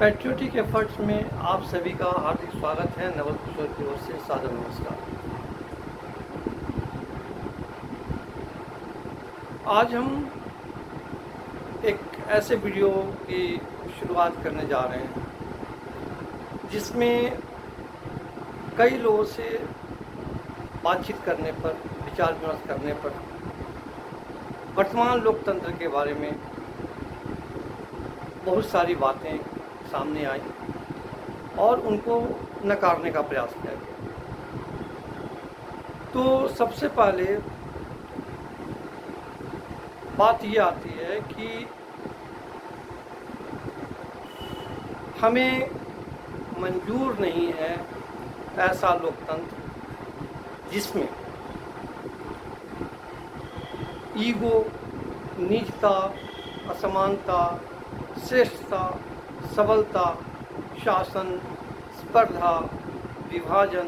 Patriotic efforts में आप सभी का हार्दिक स्वागत है। नवल किशोर की ओर से सादर नमस्कार। आज हम एक ऐसे वीडियो की शुरुआत करने जा रहे हैं जिसमें कई लोगों से बातचीत करने पर, विचार विमर्श करने पर वर्तमान लोकतंत्र के बारे में बहुत सारी बातें सामने आई और उनको नकारने का प्रयास किया गया। तो सबसे पहले बात ये आती है कि हमें मंजूर नहीं है ऐसा लोकतंत्र जिसमें ईगो, नीचता, असमानता, श्रेष्ठता, सबलता, शासन, स्पर्धा, विभाजन,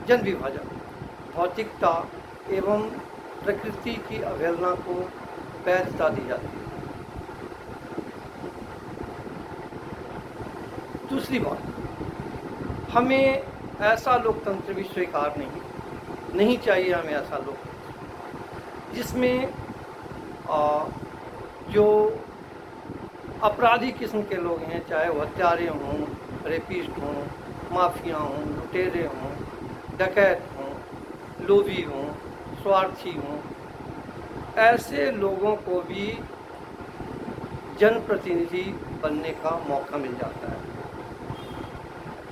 जन विभाजन, भौतिकता एवं प्रकृति की अवहेलना को वैधता दी जाती है। दूसरी बात, हमें ऐसा लोकतंत्र भी स्वीकार नहीं चाहिए। हमें ऐसा लोकतंत्र जिसमें जो अपराधी किस्म के लोग हैं, चाहे वो हत्यारे हों, रेपिस्ट हों, माफिया हों, लुटेरे हों, डकैत हों, लोभी हों, स्वार्थी हों, ऐसे लोगों को भी जनप्रतिनिधि बनने का मौका मिल जाता है।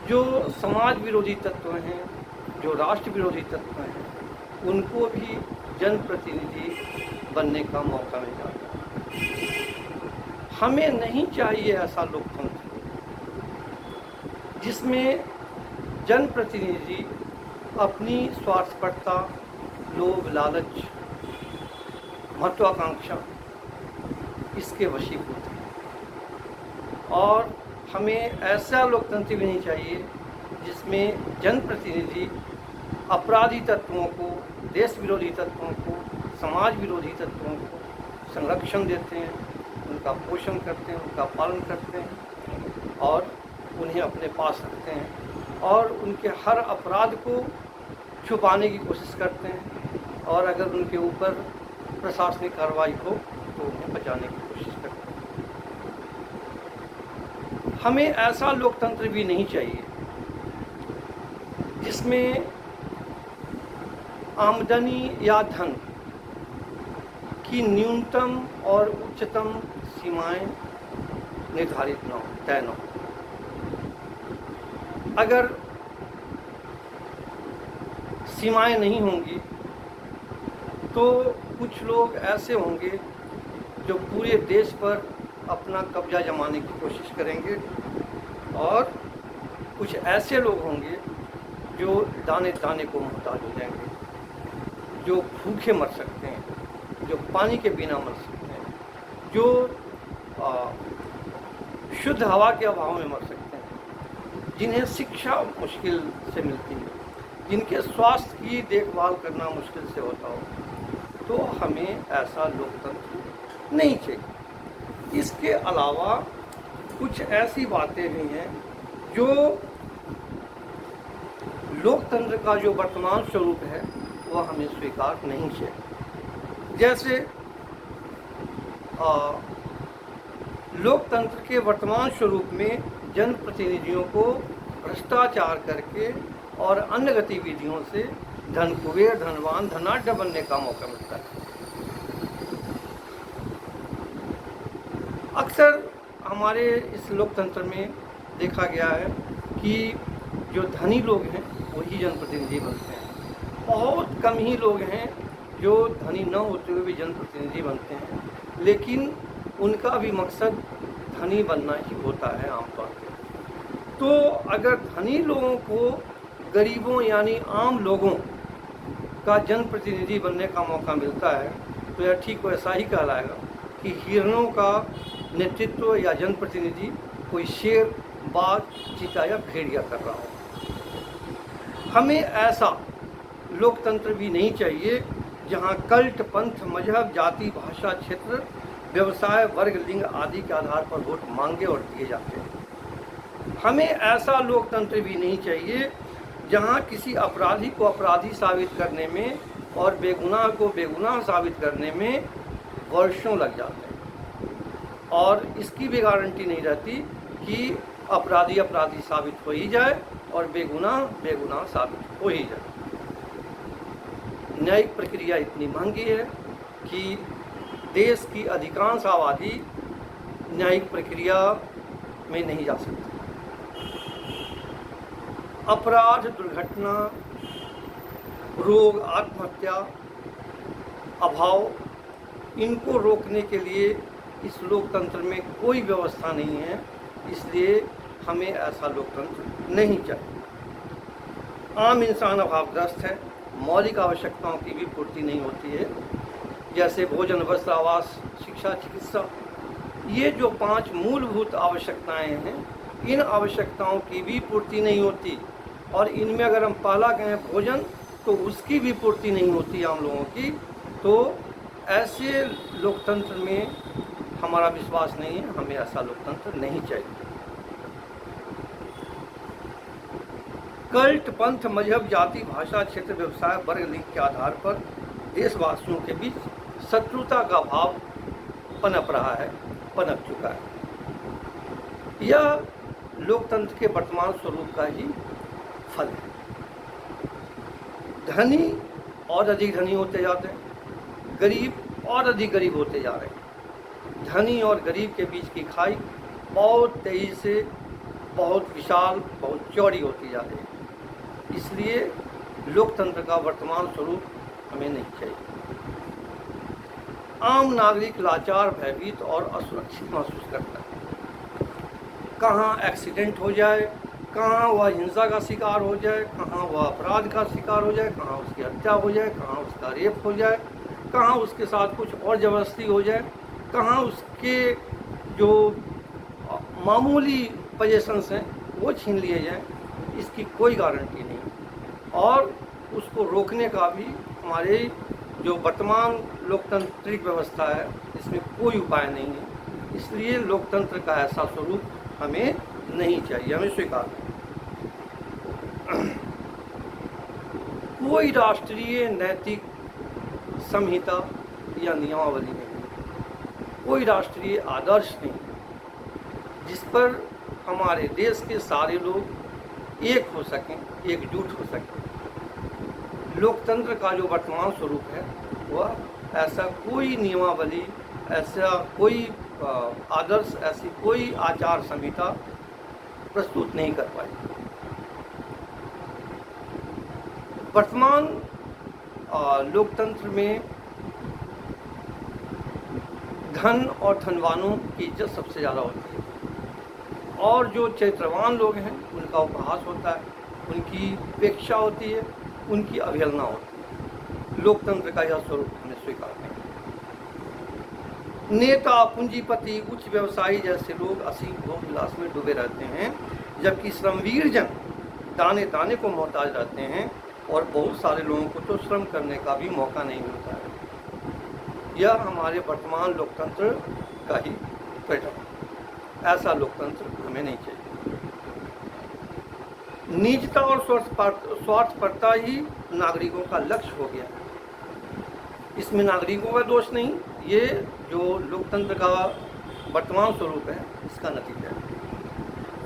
जो समाज विरोधी तत्व हैं, जो राष्ट्र विरोधी तत्व हैं, उनको भी जनप्रतिनिधि बनने का मौका मिल जाता है। हमें नहीं चाहिए ऐसा लोकतंत्र जिसमें जनप्रतिनिधि अपनी स्वार्थपरता, लोभ, लालच, महत्वाकांक्षा इसके वशीभूत हैं। और हमें ऐसा लोकतंत्र भी नहीं चाहिए जिसमें जनप्रतिनिधि अपराधी तत्वों को, देश विरोधी तत्वों को, समाज विरोधी तत्वों को संरक्षण देते हैं, उनका पोषण करते हैं, उनका पालन करते हैं और उन्हें अपने पास रखते हैं और उनके हर अपराध को छुपाने की कोशिश करते हैं और अगर उनके ऊपर प्रशासनिक कार्रवाई हो तो उन्हें बचाने की कोशिश करते हैं। हमें ऐसा लोकतंत्र भी नहीं चाहिए जिसमें आमदनी या धन की न्यूनतम और उच्चतम सीमाएं निर्धारित न हो, तय न हो। अगर सीमाएं नहीं होंगी तो कुछ लोग ऐसे होंगे जो पूरे देश पर अपना कब्जा जमाने की कोशिश करेंगे और कुछ ऐसे लोग होंगे जो दाने दाने को मुहताज हो जाएंगे, जो भूखे मर सकते हैं, जो पानी के बिना मर सकते हैं, जो शुद्ध हवा के अभाव में मर सकते हैं, जिन्हें शिक्षा मुश्किल से मिलती है, जिनके स्वास्थ्य की देखभाल करना मुश्किल से होता हो, तो हमें ऐसा लोकतंत्र नहीं चाहिए। इसके अलावा कुछ ऐसी बातें भी हैं जो लोकतंत्र का जो वर्तमान स्वरूप है वह हमें स्वीकार नहीं चाहिए। जैसे लोकतंत्र के वर्तमान स्वरूप में जनप्रतिनिधियों को भ्रष्टाचार करके और अन्य गतिविधियों से धन कुबेर, धनवान, धनाढ्य बनने का मौका मिलता है। अक्सर हमारे इस लोकतंत्र में देखा गया है कि जो धनी लोग हैं वही जनप्रतिनिधि बनते हैं। बहुत कम ही लोग हैं जो धनी न होते हुए भी जनप्रतिनिधि बनते हैं, लेकिन उनका भी मकसद धनी बनना ही होता है आमतौर पर। तो अगर धनी लोगों को गरीबों यानी आम लोगों का जनप्रतिनिधि बनने का मौका मिलता है तो यह ठीक वैसा ही कहलाएगा कि हिरणों का नेतृत्व या जनप्रतिनिधि कोई शेर, बाघ, चीता या भेड़िया कर रहा हो। हमें ऐसा लोकतंत्र भी नहीं चाहिए जहां कल्ट, पंथ, मजहब, जाति, भाषा, क्षेत्र, व्यवसाय, वर्ग, लिंग आदि के आधार पर वोट मांगे और दिए जाते हैं। हमें ऐसा लोकतंत्र भी नहीं चाहिए जहां किसी अपराधी को अपराधी साबित करने में और बेगुनाह को बेगुनाह साबित करने में वर्षों लग जाते हैं और इसकी भी गारंटी नहीं रहती कि अपराधी अपराधी साबित हो ही जाए और बेगुनाह बेगुनाह साबित हो ही जाए। न्यायिक प्रक्रिया इतनी महंगी है कि देश की अधिकांश आबादी न्यायिक प्रक्रिया में नहीं जा सकती। अपराध, दुर्घटना, रोग, आत्महत्या, अभाव, इनको रोकने के लिए इस लोकतंत्र में कोई व्यवस्था नहीं है, इसलिए हमें ऐसा लोकतंत्र नहीं चाहिए। आम इंसान अभावग्रस्त है, मौलिक आवश्यकताओं की भी पूर्ति नहीं होती है, जैसे भोजन, वस्त्र, आवास, शिक्षा, चिकित्सा। ये जो 5 मूलभूत आवश्यकताएं हैं, इन आवश्यकताओं की भी पूर्ति नहीं होती और इनमें अगर हम पहला कहें भोजन, तो उसकी भी पूर्ति नहीं होती आम लोगों की। तो ऐसे लोकतंत्र में हमारा विश्वास नहीं है, हमें ऐसा लोकतंत्र नहीं चाहिए। कल्ट, पंथ, मजहब, जाति, भाषा, क्षेत्र, व्यवसाय, वर्ग, लिंग के आधार पर देशवासियों के बीच शत्रुता का भाव पनप रहा है, पनप चुका है। यह लोकतंत्र के वर्तमान स्वरूप का ही फल है। धनी और अधिक धनी होते जाते हैं, गरीब और अधिक गरीब होते जा रहे हैं। धनी और गरीब के बीच की खाई बहुत तेजी से बहुत विशाल, बहुत चौड़ी होती जा रही है। इसलिए लोकतंत्र का वर्तमान स्वरूप हमें नहीं चाहिए। आम नागरिक लाचार, भयभीत और असुरक्षित महसूस करता है। कहाँ एक्सीडेंट हो जाए, कहाँ वह हिंसा का शिकार हो जाए, कहाँ वह अपराध का शिकार हो जाए, कहाँ उसकी हत्या हो जाए, कहाँ उसका रेप हो जाए, कहाँ उसके साथ कुछ और ज़बरदस्ती हो जाए, कहाँ उसके जो मामूली पोजीशंस हैं वो छीन लिए जाए, इसकी कोई गारंटी नहीं। और उसको रोकने का भी हमारे जो वर्तमान लोकतांत्रिक व्यवस्था है इसमें कोई उपाय नहीं है। इसलिए लोकतंत्र का ऐसा स्वरूप हमें नहीं चाहिए, हमें स्वीकार नहीं। कोई राष्ट्रीय नैतिक संहिता या नियमावली नहीं, कोई राष्ट्रीय आदर्श नहीं जिस पर हमारे देश के सारे लोग एक हो सकें, एकजुट हो सकें। लोकतंत्र का जो वर्तमान स्वरूप है वह ऐसा कोई नियमावली, ऐसा कोई आदर्श, ऐसी कोई आचार संहिता प्रस्तुत नहीं कर पाई। वर्तमान लोकतंत्र में धन और धनवानों की इज्जत सबसे ज़्यादा होती है और जो चरित्रवान लोग हैं उनका उपहास होता है, उनकी उपेक्षा होती है, उनकी अवहेलना होती है। लोकतंत्र का यह स्वरूप हमें स्वीकार नहीं। नेता, पूंजीपति, उच्च व्यवसायी जैसे लोग असीम भोग विलास में डूबे रहते हैं, जबकि श्रमवीर जन दाने दाने को मोहताज रहते हैं और बहुत सारे लोगों को तो श्रम करने का भी मौका नहीं मिलता है। यह हमारे वर्तमान लोकतंत्र का ही पैटर्न। ऐसा लोकतंत्र हमें नहीं चाहिए। निजता और स्वार्थपरता ही नागरिकों का लक्ष्य हो गया है। इसमें नागरिकों का दोष नहीं, ये जो लोकतंत्र का वर्तमान स्वरूप है इसका नतीजा है।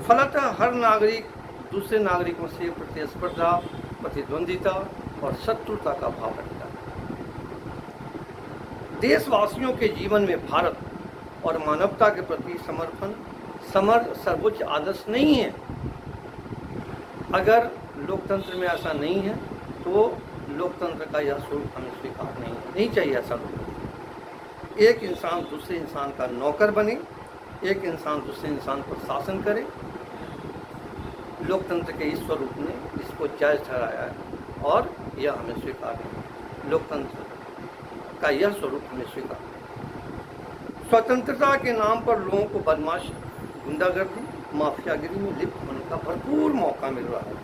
फलतः हर नागरिक दूसरे नागरिकों से प्रतिस्पर्धा, प्रतिद्वंदिता और शत्रुता का भाव रखता है। देशवासियों के जीवन में भारत और मानवता के प्रति समर्पण सर्वोच्च आदर्श नहीं है। अगर लोकतंत्र में ऐसा नहीं है तो लोकतंत्र का यह स्वरूप हमें स्वीकार नहीं चाहिए। ऐसा लोकतंत्र, एक इंसान दूसरे इंसान का नौकर बने, एक इंसान दूसरे इंसान पर शासन करे, लोकतंत्र के इस स्वरूप ने इसको जायज़ ठहराया है और यह हमें स्वीकार नहीं। लोकतंत्र का यह स्वरूप हमें स्वीकार नहीं। स्वतंत्रता के नाम पर लोगों को बदमाशी, गुंडागर्दी, माफियागिरी में लिप्त होने का भरपूर मौका मिल रहा है,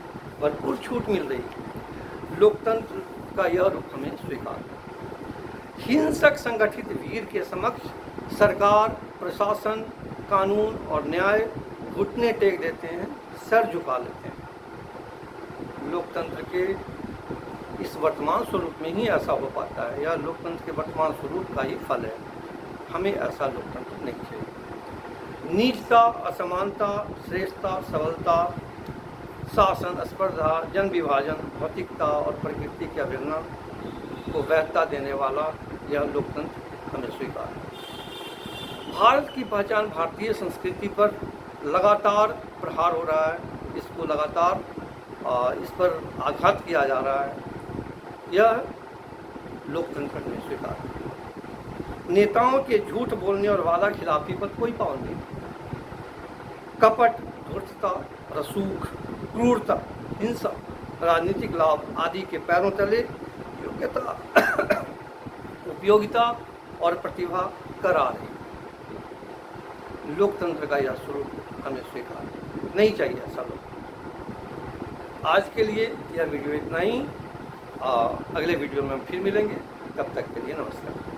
भरपूर छूट मिल रही है। लोकतंत्र का यह रूप हमें स्वीकार नहीं। हिंसक संगठित वीर के समक्ष सरकार, प्रशासन, कानून और न्याय घुटने टेक देते हैं सर झुका लेते हैं। लोकतंत्र के इस वर्तमान स्वरूप में ही ऐसा हो पाता है, या लोकतंत्र के वर्तमान स्वरूप का ही फल है। हमें ऐसा लोकतंत्र नहीं चाहिए। नीचता, असमानता, श्रेष्ठता, सबलता, शासन, स्पर्धा, जन विभाजन, भौतिकता और प्रकृति की अवहेलना को वैधता देने वाला यह लोकतंत्र हमें स्वीकार है। भारत की पहचान भारतीय संस्कृति पर लगातार प्रहार हो रहा है, इसको लगातार इस पर आघात किया जा रहा है। यह लोकतंत्र हमें स्वीकार है। नेताओं के झूठ बोलने और वादा खिलाफी पर कोई पाबंदी नहीं। कपट, धूर्तता, रसूख, क्रूरता, हिंसा, राजनीतिक लाभ आदि के पैरों तले योग्यता, उपयोगिता और प्रतिभा करार है। लोकतंत्र का यह स्वरूप हमें स्वीकार नहीं चाहिए ऐसा लोग। आज के लिए यह वीडियो इतना ही। अगले वीडियो में हम फिर मिलेंगे। तब तक के लिए नमस्कार।